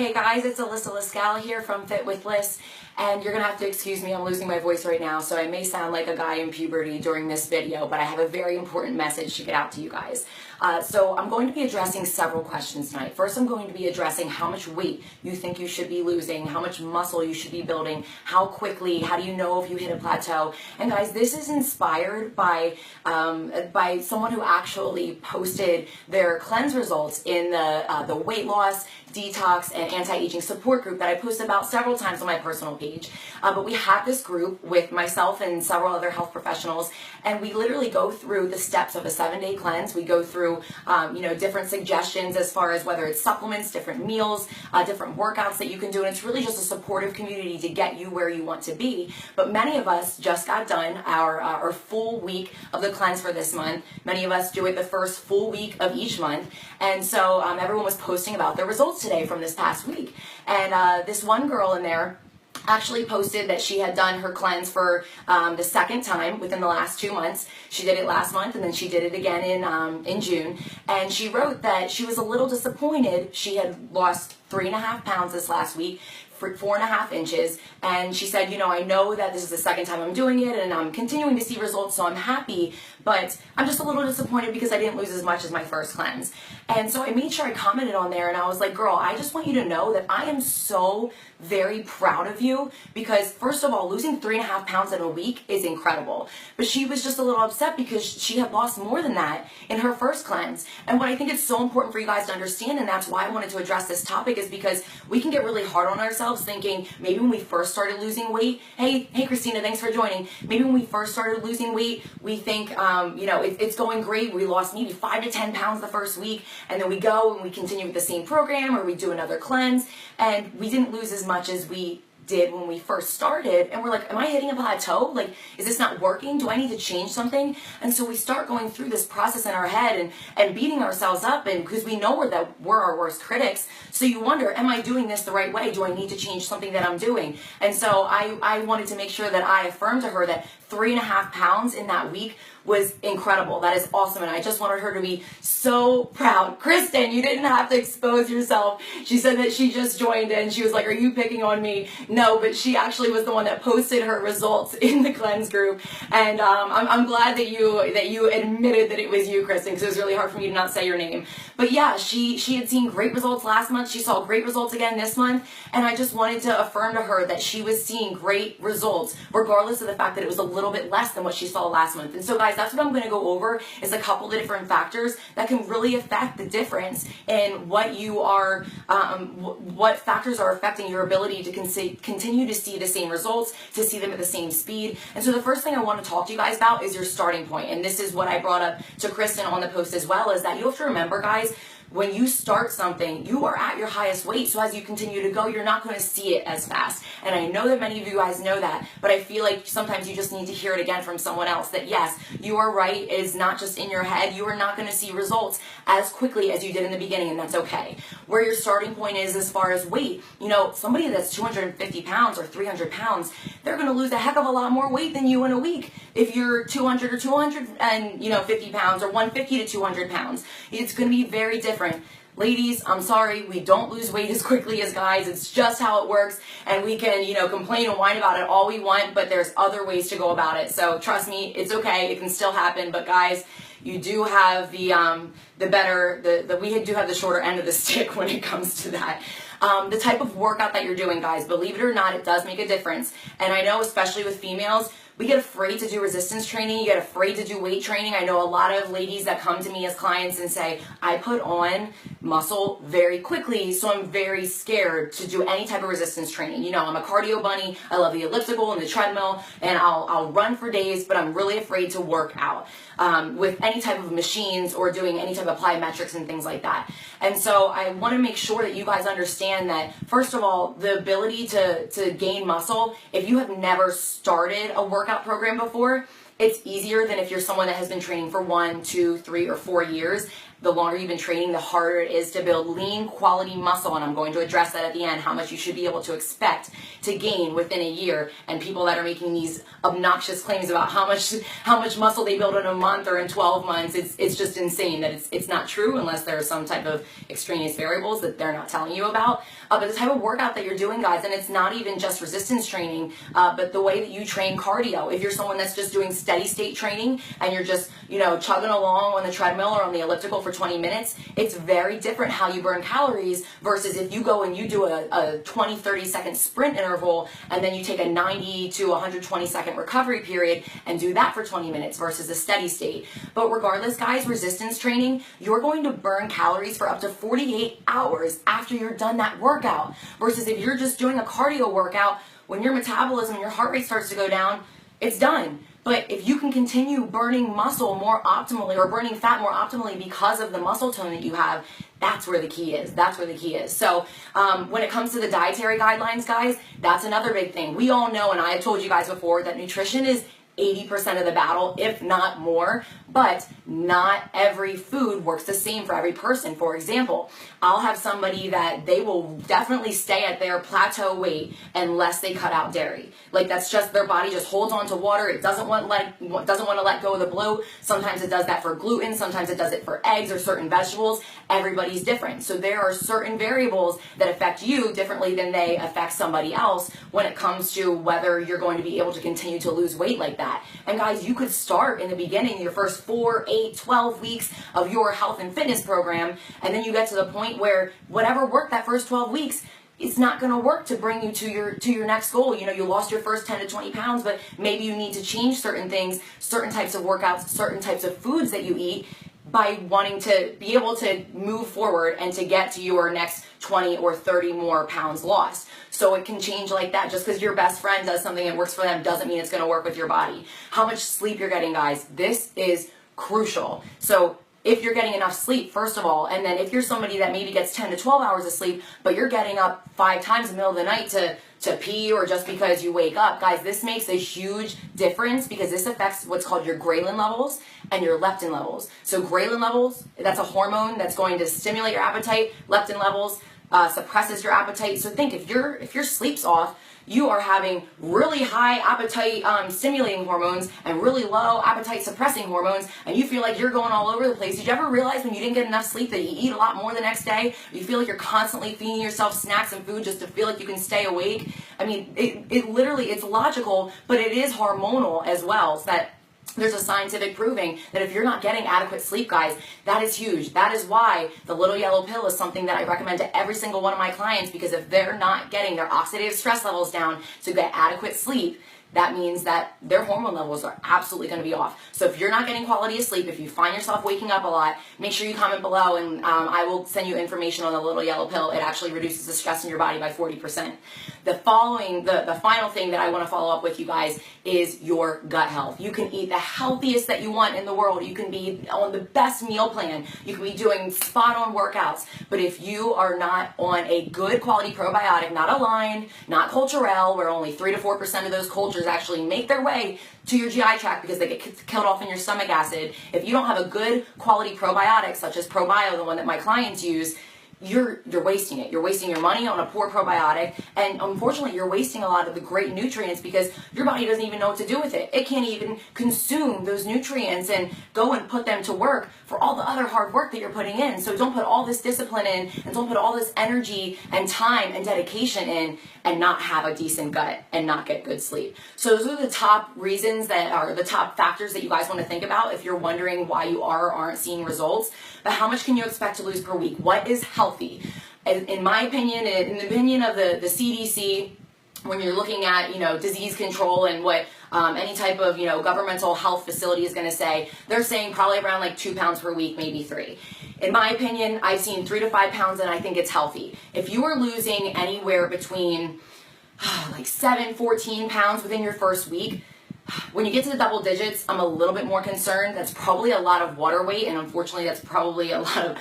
Hey guys, it's Alyssa Lascala here from Fit with Liz, and you're gonna have to excuse me, I'm losing my voice right now, so I may sound like a guy in puberty during this video, but I have a very important message to get out to you guys. So I'm going to be addressing several questions tonight. First, I'm going to be addressing how much weight you think you should be losing, how much muscle you should be building, how quickly, how do you know if you hit a plateau. And guys, this is inspired by someone who actually posted their cleanse results in the weight loss, detox, and anti-aging support group that I post about several times on my personal page. But we have this group with myself and several other health professionals, and we literally go through the steps of a 7-day cleanse. We go through different suggestions as far as whether it's supplements, different meals, different workouts that you can do, and it's really just a supportive community to get you where you want to be. But many of us just got done our full week of the cleanse for this month. Many of us do it the first full week of each month, and so everyone was posting about their results today from this past week. And this one girl in there actually posted that she had done her cleanse for the second time within the last 2 months. She did it last month, and then she did it again in June. And she wrote that she was a little disappointed. She had lost 3.5 pounds this last week, 4.5 inches, and she said, I know that this is the second time I'm doing it, and I'm continuing to see results, so I'm happy, but I'm just a little disappointed because I didn't lose as much as my first cleanse. And so I made sure I commented on there, and I was like, girl, I just want you to know that I am so very proud of you, because first of all, losing 3.5 pounds in a week is incredible. But she was just a little upset because she had lost more than that in her first cleanse. And what I think is so important for you guys to understand, and that's why I wanted to address this topic, is because we can get really hard on ourselves thinking maybe when we first started losing weight, hey Christina, thanks for joining. Maybe when we first started losing weight, we think, it's going great. We lost maybe 5 to 10 pounds the first week, and then we go and we continue with the same program, or we do another cleanse, and we didn't lose as much as we did when we first started, and we're like, am I hitting a plateau? Like, is this not working? Do I need to change something? And so we start going through this process in our head and beating ourselves up, and because we know we're our worst critics. So you wonder, am I doing this the right way? Do I need to change something that I'm doing? And so I wanted to make sure that I affirmed to her that 3.5 pounds in that week was incredible. That is awesome, and I just wanted her to be so proud. Kristen, you didn't have to expose yourself. She said that she just joined in. She was like, are you picking on me? No, but she actually was the one that posted her results in the cleanse group, and I'm glad that you admitted that it was you, Kristen, because it was really hard for me to not say your name. But yeah, she had seen great results last month. She saw great results again this month, and I just wanted to affirm to her that she was seeing great results, regardless of the fact that it was a little bit less than what she saw last month. And so guys, that's what I'm going to go over, is a couple of different factors that can really affect the difference in what you are, what factors are affecting your ability to continue to see the same results, to see them at the same speed. And so the first thing I want to talk to you guys about is your starting point. And this is what I brought up to Kristen on the post as well, is that you have to remember, guys, when you start something, you are at your highest weight. So as you continue to go, you're not going to see it as fast. And I know that many of you guys know that, but I feel like sometimes you just need to hear it again from someone else, that yes, you are right. It is not just in your head. You are not going to see results as quickly as you did in the beginning, and that's okay. Where your starting point is as far as weight, somebody that's 250 pounds or 300 pounds, they're going to lose a heck of a lot more weight than you in a week. If you're 200 or 250 pounds, or 150 to 200 pounds, it's going to be very different. Ladies, I'm sorry, we don't lose weight as quickly as guys. It's just how it works, and we can, complain and whine about it all we want, but there's other ways to go about it. So trust me, it's okay. It can still happen, but guys, you do have we do have the shorter end of the stick when it comes to that. The type of workout that you're doing, guys, believe it or not, it does make a difference. And I know, especially with females, we get afraid to do resistance training. You get afraid to do weight training. I know a lot of ladies that come to me as clients and say, I put on muscle very quickly, so I'm very scared to do any type of resistance training. I'm a cardio bunny. I love the elliptical and the treadmill, and I'll run for days, but I'm really afraid to work out with any type of machines or doing any type of plyometrics and things like that. And so I want to make sure that you guys understand that, first of all, the ability to gain muscle, if you have never started a workout program before, it's easier than if you're someone that has been training for 1, 2, 3, or 4 years. the longer you've been training, the harder it is to build lean quality muscle. And I'm going to address that at the end, how much you should be able to expect to gain within a year. And people that are making these obnoxious claims about how much muscle they build in a month or in 12 months, it's just insane that it's not true unless there's some type of extraneous variables that they're not telling you about. But the type of workout that you're doing, guys, and it's not even just resistance training, but the way that you train cardio. If you're someone that's just doing steady state training and you're just, chugging along on the treadmill or on the elliptical for 20 minutes, it's very different how you burn calories versus if you go and you do a 20, 30 second sprint interval and then you take a 90 to 120 second recovery period and do that for 20 minutes versus a steady state. But regardless, guys, resistance training, you're going to burn calories for up to 48 hours after you're done that workout. Versus if you're just doing a cardio workout, when your metabolism, your heart rate starts to go down, it's done. But if you can continue burning muscle more optimally or burning fat more optimally because of the muscle tone that you have, that's where the key is. That's where the key is. So when it comes to the dietary guidelines, guys, that's another big thing. We all know, and I have told you guys before, that nutrition is 80% of the battle, if not more, but not every food works the same for every person. For example, I'll have somebody that they will definitely stay at their plateau weight unless they cut out dairy. Like that's just their body just holds on to water. It doesn't want to let go of the bloat. Sometimes it does that for gluten. Sometimes it does it for eggs or certain vegetables. Everybody's different. So there are certain variables that affect you differently than they affect somebody else when it comes to whether you're going to be able to continue to lose weight like that. And guys, you could start in the beginning, your first 4, 8, 12 weeks of your health and fitness program, and then you get to the point where whatever worked that first 12 weeks, it's not going to work to bring you to your next goal. You lost your first 10 to 20 pounds, but maybe you need to change certain things, certain types of workouts, certain types of foods that you eat by wanting to be able to move forward and to get to your next 20 or 30 more pounds lost. So it can change like that. Just because your best friend does something that works for them doesn't mean it's going to work with your body. How much sleep you're getting, guys, this is crucial. So if you're getting enough sleep, first of all, and then if you're somebody that maybe gets 10 to 12 hours of sleep, but you're getting up 5 times in the middle of the night to pee or just because you wake up, guys, this makes a huge difference because this affects what's called your ghrelin levels and your leptin levels. So ghrelin levels, that's a hormone that's going to stimulate your appetite. Leptin levels suppresses your appetite. So think if your sleep's off, you are having really high appetite stimulating hormones and really low appetite suppressing hormones, and you feel like you're going all over the place. Did you ever realize when you didn't get enough sleep that you eat a lot more the next day? You feel like you're constantly feeding yourself snacks and food just to feel like you can stay awake? I mean, it literally, it's logical, but it is hormonal as well. So that there's a scientific proving that if you're not getting adequate sleep, guys, that is huge. That is why the little yellow pill is something that I recommend to every single one of my clients, because if they're not getting their oxidative stress levels down to get adequate sleep, that means that their hormone levels are absolutely going to be off. So if you're not getting quality of sleep, if you find yourself waking up a lot, make sure you comment below and I will send you information on the little yellow pill. It actually reduces the stress in your body by 40%. The final thing that I want to follow up with you guys is your gut health. You can eat the healthiest that you want in the world. You can be on the best meal plan. You can be doing spot on workouts. But if you are not on a good quality probiotic, not aligned, not culturelle, where only 3 to 4% of those cultures actually make their way to your GI tract because they get killed off in your stomach acid. If you don't have a good quality probiotic, such as ProBio, the one that my clients use, you're wasting it. You're wasting your money on a poor probiotic, and unfortunately you're wasting a lot of the great nutrients because your body doesn't even know what to do with it. It can't even consume those nutrients and go and put them to work for all the other hard work that you're putting in. So don't put all this discipline in and don't put all this energy and time and dedication in and not have a decent gut and not get good sleep. So those are the top reasons that are the top factors that you guys want to think about if you're wondering why you are or aren't seeing results. But how much can you expect to lose per week? What is healthy? In my opinion, in the opinion of the CDC, when you're looking at, disease control and what any type of, governmental health facility is going to say, they're saying probably around like 2 pounds per week, maybe 3. In my opinion, I've seen 3 to 5 pounds and I think it's healthy. If you are losing anywhere between like 7, 14 pounds within your first week, when you get to the double digits, I'm a little bit more concerned. That's probably a lot of water weight, and unfortunately that's probably a lot of,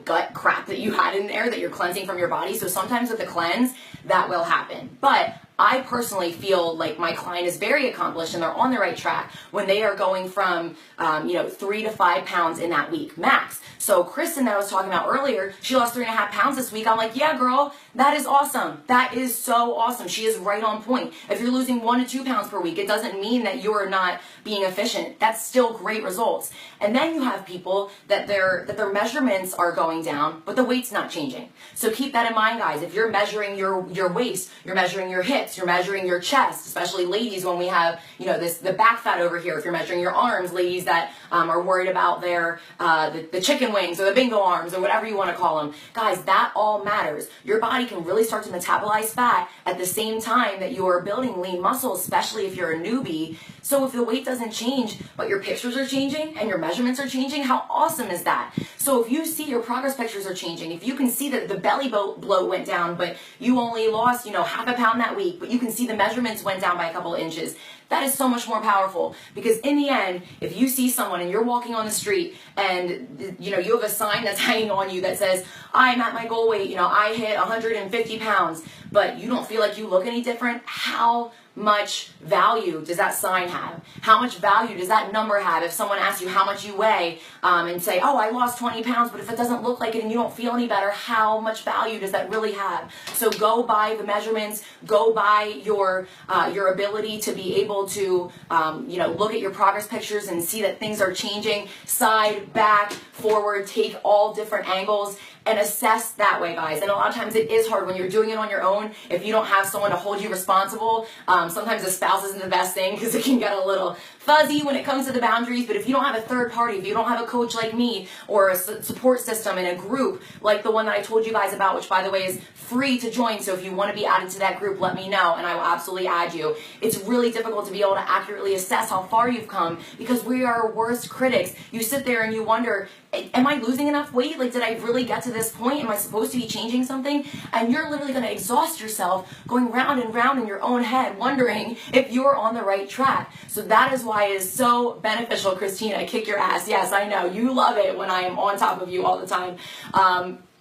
gut crap that you had in there that you're cleansing from your body. So sometimes with the cleanse, that will happen. But I personally feel like my client is very accomplished and they're on the right track when they are going from, 3 to 5 pounds in that week max. So Kristen that I was talking about earlier, she lost 3.5 pounds this week. I'm like, yeah, girl, that is awesome. That is so awesome. She is right on point. If you're losing 1 to 2 pounds per week, it doesn't mean that you're not being efficient. That's still great results. And then you have people that their measurements are going down, but the weight's not changing. So keep that in mind, guys. If you're measuring your waist, you're measuring your hips, you're measuring your chest, especially ladies when we have, the back fat over here. If you're measuring your arms, ladies that are worried about their the chicken wings or the bingo arms or whatever you want to call them, guys, that all matters. Your body can really start to metabolize fat at the same time that you are building lean muscle, especially if you're a newbie. So if the weight doesn't change, but your pictures are changing and your measurements are changing, how awesome is that? So if you see your progress pictures are changing, if you can see that the belly bloat went down, but you only lost, half a pound that week, but you can see the measurements went down by a couple of inches, that is so much more powerful. Because in the end, if you see someone and you're walking on the street and you have a sign that's hanging on you that says, I'm at my goal weight, I hit 150 pounds, but you don't feel like you look any different, how much value does that sign have? How much value does that number have if someone asks you how much you weigh and say, oh, I lost 20 pounds, but if it doesn't look like it and you don't feel any better, how much value does that really have? So go by the measurements, go by your ability to be able to look at your progress pictures and see that things are changing, side, back, forward, take all different angles and assess that way, guys. And a lot of times it is hard when you're doing it on your own. If you don't have someone to hold you responsible, sometimes a spouse isn't the best thing because it can get a little fuzzy when it comes to the boundaries. But if you don't have a third party, if you don't have a coach like me or a support system in a group like the one that I told you guys about, which by the way is free to join. So if you want to be added to that group, let me know and I will absolutely add you. It's really difficult to be able to accurately assess how far you've come because we are our worst critics. You sit there and you wonder, am I losing enough weight? Like, did I really get to this point? Am I supposed to be changing something? And you're literally going to exhaust yourself going round and round in your own head, wondering if you're on the right track. So that is why it is so beneficial, Christina, kick your ass. Yes, I know. You love it when I am on top of you all the time.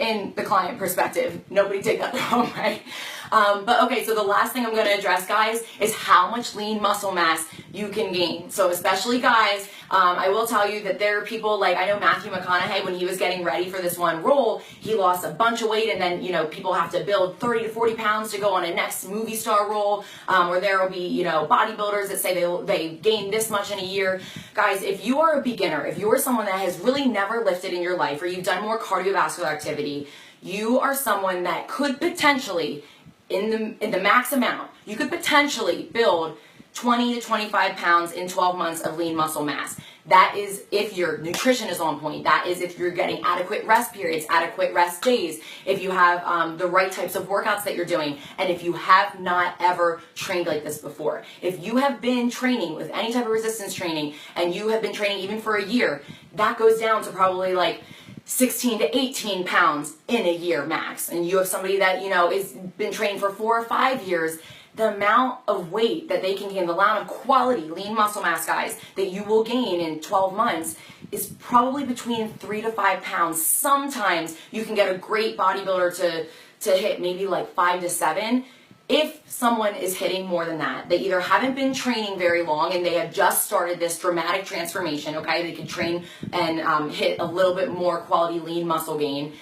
In the client perspective. Nobody take that wrong, right? But okay, so the last thing I'm going to address, guys, is how much lean muscle mass you can gain. So especially guys, I will tell you that there are people like, I know Matthew McConaughey, when he was getting ready for this one role, he lost a bunch of weight and then, people have to build 30 to 40 pounds to go on a next movie star role, or there will be, bodybuilders that say they gain this much in a year. Guys, if you are a beginner, if you are someone that has really never lifted in your life or you've done more cardiovascular activity, you are someone that could potentially, in the max amount, you could potentially build 20 to 25 pounds in 12 months of lean muscle mass. That is if your nutrition is on point. That is if you're getting adequate rest periods, adequate rest days, if you have the right types of workouts that you're doing, and if you have not ever trained like this before. If you have been training with any type of resistance training, and you have been training even for a year, that goes down to probably like 16 to 18 pounds in a year max. And you have somebody that, has been training for 4 or 5 years, the amount of weight that they can gain, the amount of quality lean muscle mass, guys, that you will gain in 12 months is probably between 3 to 5 pounds. Sometimes you can get a great bodybuilder to hit maybe like 5 to 7. If someone is hitting more than that, they either haven't been training very long and they have just started this dramatic transformation, okay? They can train and hit a little bit more quality lean muscle gain.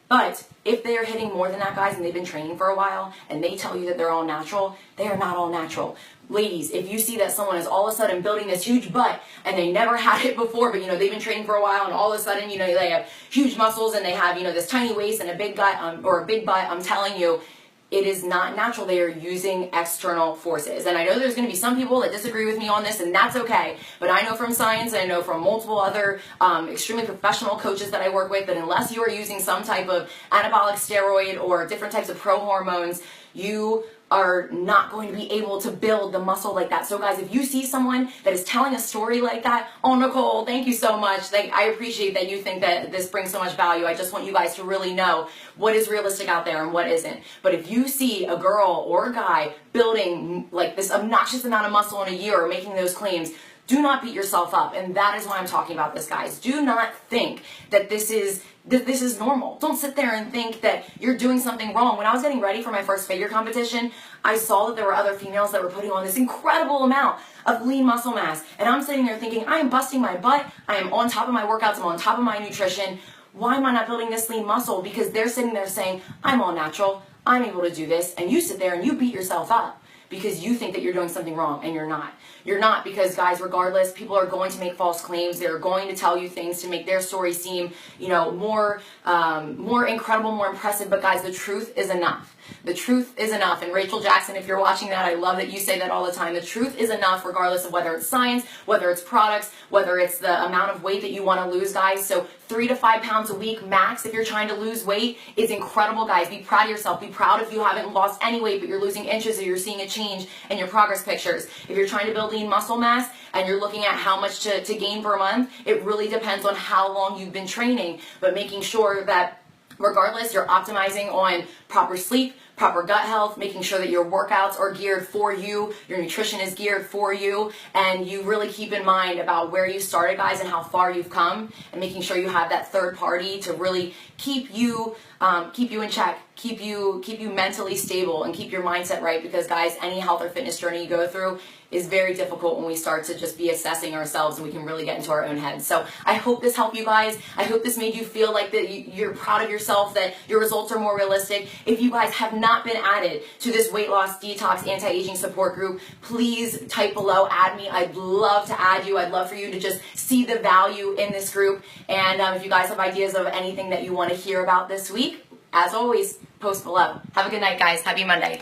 But if they are hitting more than that, guys, and they've been training for a while, and they tell you that they're all natural, they are not all natural. Ladies, if you see that someone is all of a sudden building this huge butt, and they never had it before, but, they've been training for a while, and all of a sudden, they have huge muscles, and they have, this tiny waist and a big gut, or a big butt, I'm telling you, it is not natural. They are using external forces. And I know there's going to be some people that disagree with me on this, and that's okay. But I know from science, and I know from multiple other extremely professional coaches that I work with, that unless you are using some type of anabolic steroid or different types of pro-hormones, you are not going to be able to build the muscle like that. So guys, if you see someone that is telling a story like that, oh, Nicole, thank you so much. I appreciate that you think that this brings so much value. I just want you guys to really know what is realistic out there and what isn't. But if you see a girl or a guy building like this obnoxious amount of muscle in a year or making those claims, Do not beat yourself up. And that is why I'm talking about this, guys. Do not think that this is normal. Don't sit there and think that you're doing something wrong. When I was getting ready for my first figure competition, I saw that there were other females that were putting on this incredible amount of lean muscle mass. And I'm sitting there thinking, I am busting my butt. I am on top of my workouts. I'm on top of my nutrition. Why am I not building this lean muscle? Because they're sitting there saying, I'm all natural. I'm able to do this. And you sit there and you beat yourself up because you think that you're doing something wrong, and you're not. You're not, because guys, regardless, people are going to make false claims. They're going to tell you things to make their story seem, more incredible, more impressive. But guys, the truth is enough. The truth is enough. And Rachel Jackson, if you're watching that, I love that you say that all the time. The truth is enough, regardless of whether it's science, whether it's products, whether it's the amount of weight that you want to lose, guys. So 3 to 5 pounds a week max if you're trying to lose weight is incredible, guys. Be proud of yourself. Be proud if you haven't lost any weight, but you're losing inches, or you're seeing a change in your progress pictures. If you're trying to build lean muscle mass and you're looking at how much to gain per month, it really depends on how long you've been training, but making sure that regardless, you're optimizing on proper sleep, proper gut health, making sure that your workouts are geared for you, your nutrition is geared for you, and you really keep in mind about where you started, guys, and how far you've come, and making sure you have that third party to really keep you in check, keep you mentally stable, and keep your mindset right. Because guys, any health or fitness journey you go through is very difficult when we start to just be assessing ourselves, and we can really get into our own heads. So I hope this helped you guys. I hope this made you feel like that you're proud of yourself, that your results are more realistic. If you guys have not been added to this weight loss, detox, anti-aging support group, please type below, add me. I'd love to add you. I'd love for you to just see the value in this group. And if you guys have ideas of anything that you want to hear about this week, as always, post below. Have a good night, guys. Happy Monday.